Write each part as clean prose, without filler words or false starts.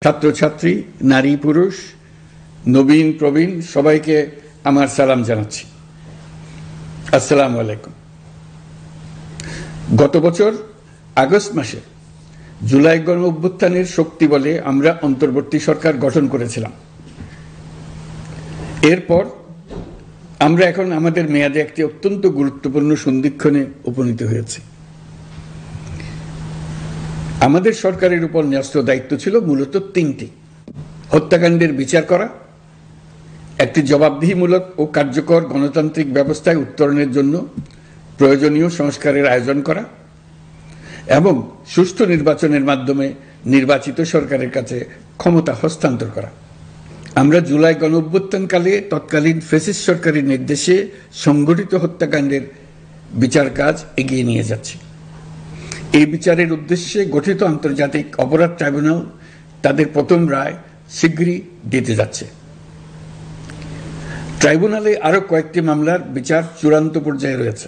ছাত্রছাত্রী, নারী পুরুষ, নবীন প্রবীণ সবাইকে আমার সালাম জানাচ্ছি। আসসালামু আলাইকুম। গত বছর আগস্ট মাসে জুলাই গণ অভ্যুত্থানের শক্তি বলে আমরা অন্তর্বর্তী সরকার গঠন করেছিলাম। এরপর আমরা এখন আমাদের মেয়াদে একটি অত্যন্ত গুরুত্বপূর্ণ সন্ধিক্ষণে উপনীত হয়েছি। আমাদের সরকারের উপর ন্যস্ত দায়িত্ব ছিল মূলত তিনটি: হত্যাকাণ্ডের বিচার করা, একটি জবাবদিহিমূলক ও কার্যকর গণতান্ত্রিক ব্যবস্থায় উত্তরণের জন্য প্রয়োজনীয় সংস্কারের আয়োজন করা এবং সুষ্ঠু নির্বাচনের মাধ্যমে নির্বাচিত সরকারের কাছে ক্ষমতা হস্তান্তর করা। আমরা জুলাই গণ অভ্যুত্থানকালে তৎকালীন ফ্যাসিস্ট সরকারের নির্দেশে সংগঠিত হত্যাকাণ্ডের বিচার কাজ এগিয়ে নিয়ে যাচ্ছি। এই বিচারের উদ্দেশ্যে গঠিত আন্তর্জাতিক অপরাধ ট্রাইব্যুনাল তাদের প্রথম রায় শীঘ্রই দিতে যাচ্ছে। ট্রাইব্যুনালে আরো কয়েকটি মামলার বিচার চূড়ান্ত পর্যায়ে রয়েছে।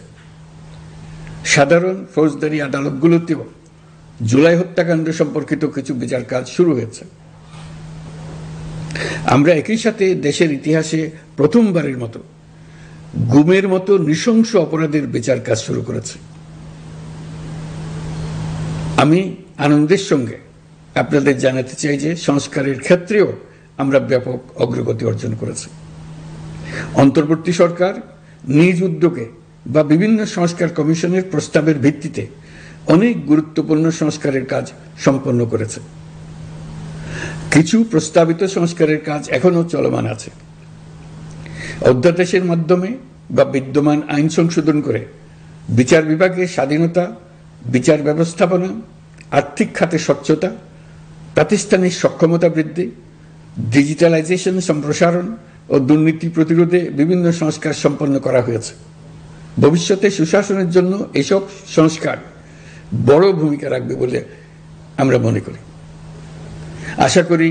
সাধারণ ফৌজদারি আদালতগুলোতেও জুলাই হত্যাকাণ্ড সম্পর্কিত কিছু বিচার কাজ শুরু হয়েছে। আমরা একই সাথে দেশের ইতিহাসে প্রথমবারের মতো গুমের মতো নৃশংস অপরাধের বিচার কাজ শুরু করেছি। আমি আনন্দের সঙ্গে আপনাদের জানাতে চাই যে সংস্কারের ক্ষেত্রেও আমরা ব্যাপক অগ্রগতি অর্জন করেছি। অন্তর্বর্তী সরকার নিজ উদ্যোগে বা বিভিন্ন সংস্কার কমিশনের প্রস্তাবের ভিত্তিতে অনেক গুরুত্বপূর্ণ সংস্কারের কাজ সম্পন্ন করেছে। কিছু প্রস্তাবিত সংস্কারের কাজ এখনো চলমান আছে। অধ্যাদেশের মাধ্যমে বা বিদ্যমান আইন সংশোধন করে বিচার বিভাগে স্বাধীনতা, বিচার ব্যবস্থাপনা, আর্থিক খাতে স্বচ্ছতা, প্রাতিষ্ঠানিক সক্ষমতা বৃদ্ধি, ডিজিটালাইজেশন সম্প্রসারণ ও দুর্নীতি প্রতিরোধে বিভিন্ন সংস্কার সম্পন্ন করা হয়েছে। ভবিষ্যতে সুশাসনের জন্য এসব সংস্কার বড় ভূমিকা রাখবে বলে আমরা মনে করি। আশা করি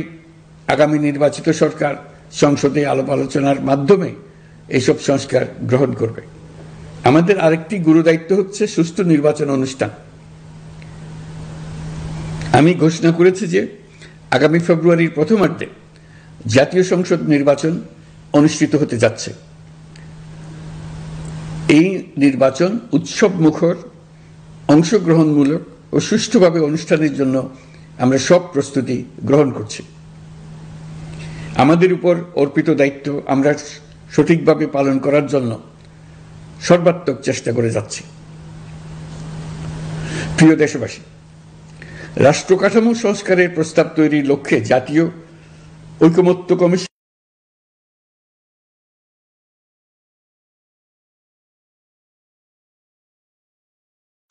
আগামী নির্বাচিত সরকার সংসদে আলাপ আলোচনার মাধ্যমে এসব সংস্কার গ্রহণ করবে। আমাদের আরেকটি গুরুদায়িত্ব হচ্ছে সুষ্ঠু নির্বাচন অনুষ্ঠান। আমি ঘোষণা করেছি যে আগামী ফেব্রুয়ারির প্রথমার্ধে জাতীয় সংসদ নির্বাচন অনুষ্ঠিত হতে যাচ্ছে। এই নির্বাচন উৎসব মুখর, অংশগ্রহণমূলক ও সুষ্ঠুভাবে অনুষ্ঠানের জন্য আমরা সব প্রস্তুতি গ্রহণ করছি। আমাদের উপর অর্পিত দায়িত্ব আমরা সঠিকভাবে পালন করার জন্য সর্বাত্মক চেষ্টা করে যাচ্ছি। প্রিয় দেশবাসী, রাষ্ট্র কাঠামো সংস্কারের প্রস্তাব তৈরির লক্ষ্যে জাতীয় ঐকমত্য কমিশন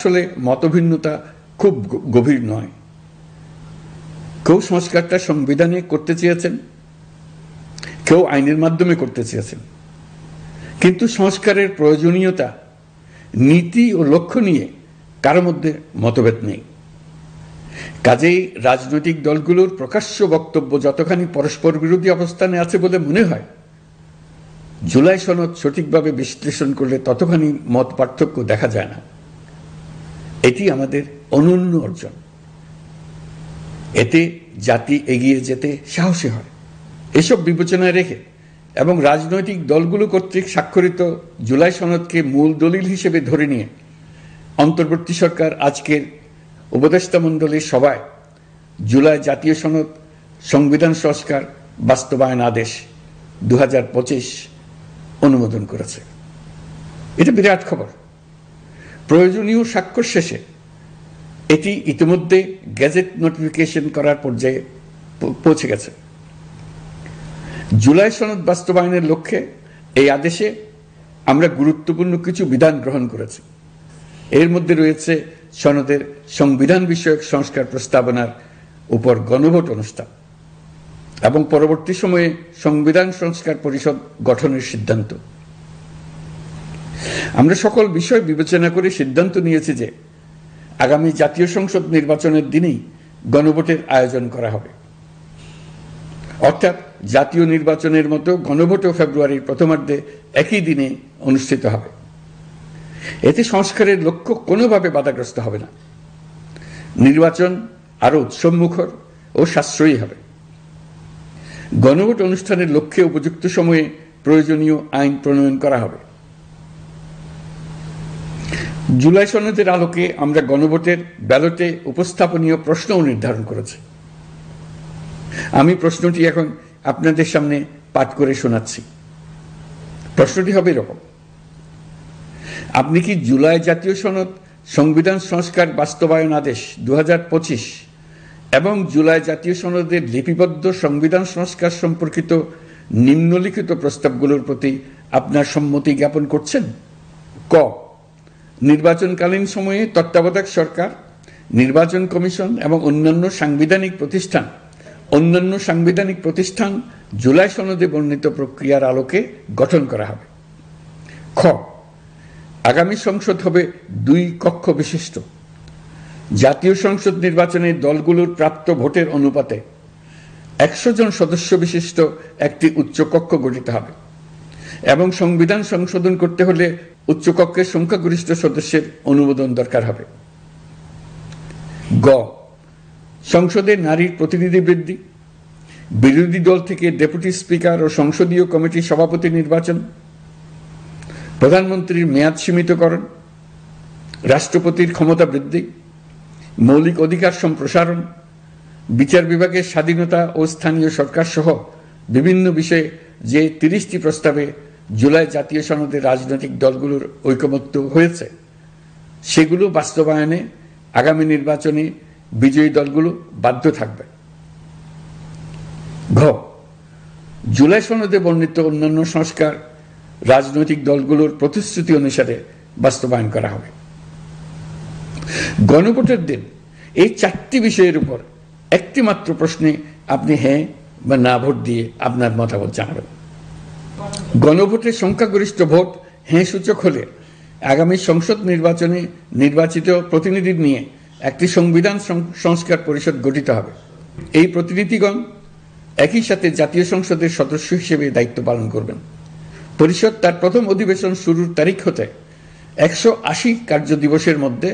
আসলে মতভিন্নতা খুব গভীর নয়। কেউ সংস্কারটা সংবিধানে করতে চেয়েছেন, কেউ আইনের মাধ্যমে করতে চেয়েছেন, কিন্তু সংস্কারের প্রয়োজনীয়তা, নীতি ও লক্ষ্য নিয়ে কারো মধ্যে মতভেদ নেই। কাজেই রাজনৈতিক দলগুলোর প্রকাশ্য বক্তব্য যতখানি পরস্পর বিরোধী অবস্থানে আছে বলে মনে হয়, জুলাই সনদ সঠিকভাবে বিশ্লেষণ করলে ততখানি মত পার্থক্য দেখা যায় না। এটি আমাদের অনন্য অর্জন। এতে জাতি এগিয়ে যেতে সাহসী হয়। এসব বিবেচনায় রেখে এবং রাজনৈতিক দলগুলো কর্তৃক স্বাক্ষরিত জুলাই সনদকে মূল দলিল হিসেবে ধরে নিয়ে অন্তর্বর্তী সরকার আজকের উপদেষ্টা মণ্ডলীর সভায় জুলাই জাতীয় সনদ সংবিধান সংস্কার বাস্তবায়ন আদেশ 2025 অনুমোদন করেছে। এটা বিরাট খবর। প্রয়োজনীয় স্বাক্ষর শেষে এটি ইতিমধ্যে গেজেট নোটিফিকেশন করার পর্যায়ে পৌঁছে গেছে। জুলাই সনদ বাস্তবায়নের লক্ষ্যে এই আদেশে আমরা গুরুত্বপূর্ণ কিছু বিধান গ্রহণ করেছি। এর মধ্যে রয়েছে সনদের সংবিধান বিষয়ক সংস্কার প্রস্তাবনার উপর গণভোট অনুষ্ঠান এবং পরবর্তী সময়ে সংবিধান সংস্কার পরিষদ গঠনের সিদ্ধান্ত। আমরা সকল বিষয় বিবেচনা করে সিদ্ধান্ত নিয়েছি যে আগামী জাতীয় সংসদ নির্বাচনের দিনেই গণভোটের আয়োজন করা হবে। অর্থাৎ জাতীয় নির্বাচনের মতো গণভোটও ফেব্রুয়ারির প্রথমার্ধে একই দিনে অনুষ্ঠিত হবে। এতে সংস্কারের লক্ষ্য কোনোভাবে বাধাগ্রস্ত হবে না। নির্বাচন আরো উৎসবমুখর ও সাশ্রয়ী হবে। গণভোট অনুষ্ঠানের লক্ষ্যে উপযুক্ত সময়ে প্রয়োজনীয় আইন প্রণয়ন করা হবে। জুলাই সনদের আলোকে আমরা গণভোটের ব্যালটে উপস্থাপনীয় প্রশ্নও নির্ধারণ করেছি। আমি প্রশ্নটি এখন আপনাদের সামনে পাঠ করে শোনাচ্ছি। প্রশ্নটি হবে এরকম: আপনি কি জুলাই জাতীয় সনদ সংবিধান সংস্কার বাস্তবায়ন আদেশ 2025 এবং জুলাই জাতীয় সনদের লিপিবদ্ধ সংবিধান সংস্কার সম্পর্কিত নিম্নলিখিত প্রস্তাবগুলোর প্রতি আপনার সম্মতি জ্ঞাপন করছেন? ক, নির্বাচনকালীন সময়ে তত্ত্বাবধায়ক সরকার, নির্বাচন কমিশন এবং অন্যান্য সাংবিধানিক প্রতিষ্ঠান জুলাই সনদে বর্ণিত প্রক্রিয়ার আলোকে গঠন করা হবে। খ, আগামী সংসদ হবে 2 কক্ষ বিশিষ্ট। জাতীয় সংসদ নির্বাচনে দলগুলোর প্রাপ্ত ভোটের অনুপাতে 100 জন সদস্য বিশিষ্ট একটি উচ্চকক্ষ গঠিত হবে এবং সংবিধান সংশোধন করতে হলে উচ্চকক্ষের সংখ্যাগরিষ্ঠ সদস্যের অনুমোদন দরকার হবে। গ, সংসদে নারীর প্রতিনিধি বৃদ্ধি, বিরোধী দল থেকে ডেপুটি স্পিকার ও সংসদীয় কমিটির সভাপতি নির্বাচন, প্রধানমন্ত্রীর মেয়াদ সীমিতকরণ, রাষ্ট্রপতির ক্ষমতা বৃদ্ধি, মৌলিক অধিকার সম্প্রসারণ, বিচার বিভাগের স্বাধীনতা ও স্থানীয় সরকার সহ বিভিন্ন বিষয়ে যে 30টি প্রস্তাবে জুলাই জাতীয় সনদে রাজনৈতিক দলগুলোর ঐকমত্য হয়েছে সেগুলো বাস্তবায়নে আগামী নির্বাচনে বিজয়ী দলগুলো বাধ্য থাকবে। ঘ, জুলাই সনদে বর্ণিত অন্যান্য সংস্কার রাজনৈতিক দলগুলোর প্রতিশ্রুতি অনুসারে বাস্তবায়ন করা হবে। গণভোটের দিন এই 4টি বিষয়ের উপর একটি মাত্র প্রশ্নে আপনি হ্যাঁ বা না ভোট দিয়ে আপনার মতামত জানাবেন। গণভোটের সংখ্যাগরিষ্ঠ ভোট হ্যাঁ সূচক হলে আগামী সংসদ নির্বাচনে নির্বাচিত প্রতিনিধি নিয়ে একটি সংবিধান সংস্কার পরিষদ গঠিত হবে। এই প্রতিনিধিগণ একই সাথে জাতীয় সংসদের সদস্য হিসেবে দায়িত্ব পালন করবেন। পরিষদ তার প্রথম অধিবেশন শুরুর তারিখ হতে 180 কার্য দিবসের মধ্যে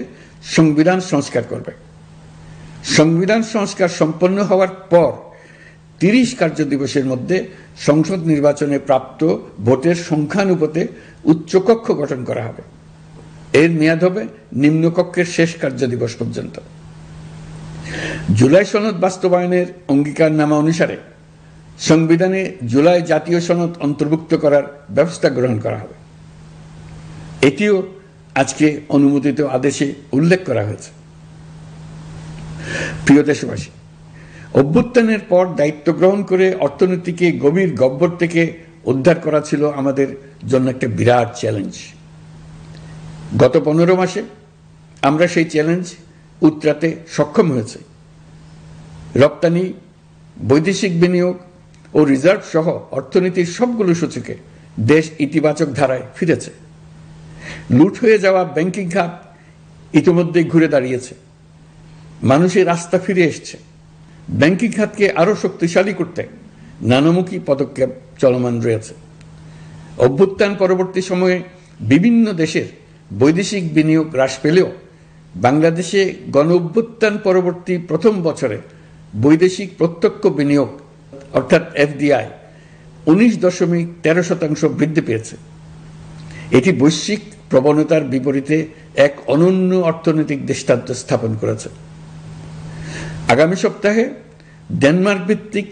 সংবিধান সংস্কার করবে। সংবিধান সংস্কার সম্পন্ন হওয়ার পর 30 কার্য দিবসের মধ্যে সংসদ নির্বাচনে প্রাপ্ত ভোটের সংখ্যানুপাতে উচ্চকক্ষ গঠন করা হবে। এর মেয়াদ হবে নিম্নকক্ষের শেষ কার্য দিবস পর্যন্ত। জুলাই সনদ বাস্তবায়নের অঙ্গীকারনামা অনুসারে সংবিধানে জুলাই জাতীয় সনদ অন্তর্ভুক্ত করার ব্যবস্থা গ্রহণ করা হবে। এটিও আজকে অনুমোদিত আদেশে উল্লেখ করা হয়েছে। প্রিয় দেশবাসী, অভ্যুত্থানের পর দায়িত্ব গ্রহণ করে অর্থনীতিকে গভীর গহ্বর থেকে উদ্ধার করা ছিল আমাদের জন্য একটা বিরাট চ্যালেঞ্জ। গত 15 মাসে আমরা সেই চ্যালেঞ্জ উতরাতে সক্ষম হয়েছে। রপ্তানি, বৈদেশিক বিনিয়োগ ও রিজার্ভ সহ অর্থনীতির সবগুলো সূচকে দেশ ইতিবাচক ধারায় ফিরেছে। লুট হয়ে যাওয়া ব্যাংকিং খাত ইতিমধ্যেই ঘুরে দাঁড়িয়েছে। মানুষের আস্থা ফিরে এসছে। ব্যাংকিং খাতকে আরো শক্তিশালী করতে নানামুখী পদক্ষেপ চলমান রয়েছে। অভ্যুত্থান পরবর্তী সময়ে বিভিন্ন দেশের বৈদেশিক বিনিয়োগ হ্রাস পেলেও বাংলাদেশে গণ অভ্যুত্থান পরবর্তী প্রথম বছরে বৈদেশিক প্রত্যক্ষ বিনিয়োগ অর্থাৎ এফডিআই 19.13% বৃদ্ধি পেয়েছে। এটি বৈশ্বিক প্রবণতার বিপরীতে এক অনন্য অর্থনৈতিক দৃষ্টান্ত স্থাপন করেছে। আগামী সপ্তাহে ডেনমার্ক ভিত্তিক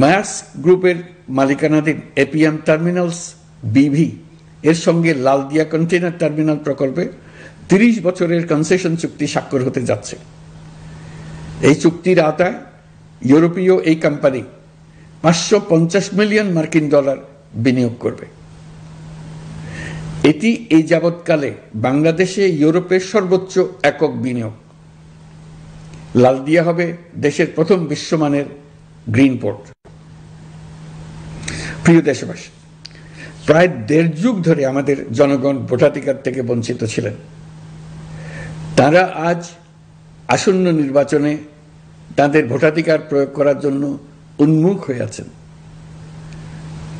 মায়ার্স গ্রুপের মালিকানাধীন এপিএম টার্মিনালস বিভি এর সঙ্গে লালদিয়া কন্টেইনার টার্মিনাল প্রকল্পে 30 বছরের কনসেশন চুক্তি স্বাক্ষর হতে যাচ্ছে। এই চুক্তির আওতায় ইউরোপীয় এই কোম্পানি $550 মিলিয়ন বিনিয়োগ করবে। এটি এই যাবৎকালে বাংলাদেশে ইউরোপের সর্বোচ্চ একক বিনিয়োগ। লালদিয়া হবে দেশের প্রথম বিশ্বমানের গ্রিন পোর্ট। প্রিয় দেশবাসী, প্রায় 1.5 যুগ ধরে আমাদের জনগণ ভোটাধিকার থেকে বঞ্চিত ছিলেন। তারা আজ আসন্ন নির্বাচনে তাদের ভোটাধিকার প্রয়োগ করার জন্য উন্মুখ হয়ে আছেন।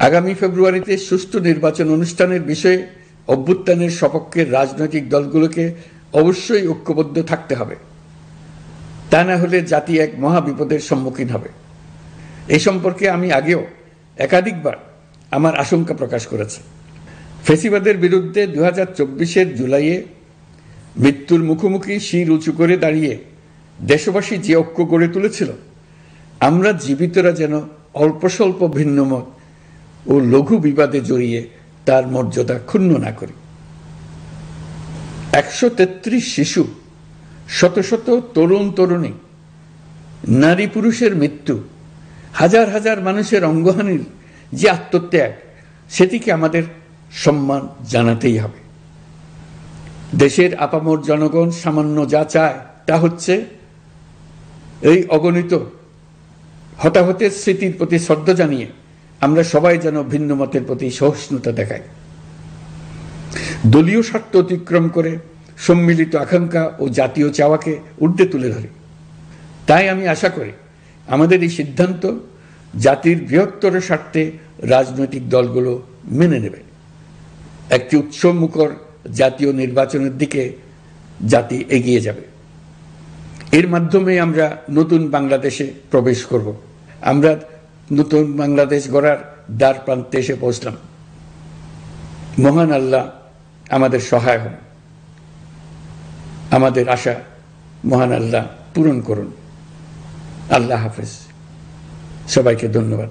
আগামী ফেব্রুয়ারিতে সুষ্ঠু নির্বাচন অনুষ্ঠানের বিষয়ে অভ্যুত্থানের সপক্ষের রাজনৈতিক দলগুলোকে অবশ্যই ঐক্যবদ্ধ থাকতে হবে। তা না হলে জাতি এক মহা বিপদের সম্মুখীন হবে। এ সম্পর্কে আমি আগেও একাধিকবার আমার আশঙ্কা প্রকাশ করেছি। ফ্যাসিবাদের বিরুদ্ধে 2024-এর জুলাইয়ে মৃত্যুর মুখোমুখি শির উঁচু করে দাঁড়িয়ে দেশবাসী যে ঐক্য গড়ে তুলেছিল, আমরা জীবিতরা যেন অল্প স্বল্প ভিন্নমত ও লঘু বিবাদে জড়িয়ে তার মর্যাদা ক্ষুণ্ণ না করি। 133 শিশু, শত শত তরুণ তরুণী, নারী পুরুষের মৃত্যু, হাজার হাজার মানুষের অঙ্গহানির যে আত্মত্যাগ, সেটিকে আমাদের সম্মান জানাতেই হবে। দেশের আপামর জনগণ সামান্য যা চায় তা হচ্ছে এই অগণিত হতাহতের স্মৃতির প্রতি শ্রদ্ধা জানিয়ে আমরা সবাই যেন ভিন্ন মতের প্রতি সহিষ্ণুতা দেখাই, দলীয় স্বার্থ অতিক্রম করে সম্মিলিত আকাঙ্ক্ষা ও জাতীয় চাওয়াকে ঊর্ধ্বে তুলে ধরি। তাই আমি আশা করি আমাদের এই সিদ্ধান্ত জাতির বৃহত্তর স্বার্থে রাজনৈতিক দলগুলো মেনে নেবে। একটি উৎসবমুখর জাতীয় নির্বাচনের দিকে জাতি এগিয়ে যাবে। এর মাধ্যমে আমরা নতুন বাংলাদেশে প্রবেশ করব। আমরা নতুন বাংলাদেশ গড়ার দ্বার প্রান্তে এসে পৌঁছলাম। মহান আল্লাহ আমাদের সহায় হন। আমাদের আশা মহান আল্লাহ পূরণ করুন। আল্লাহ হাফেজ। সবাইকে ধন্যবাদ।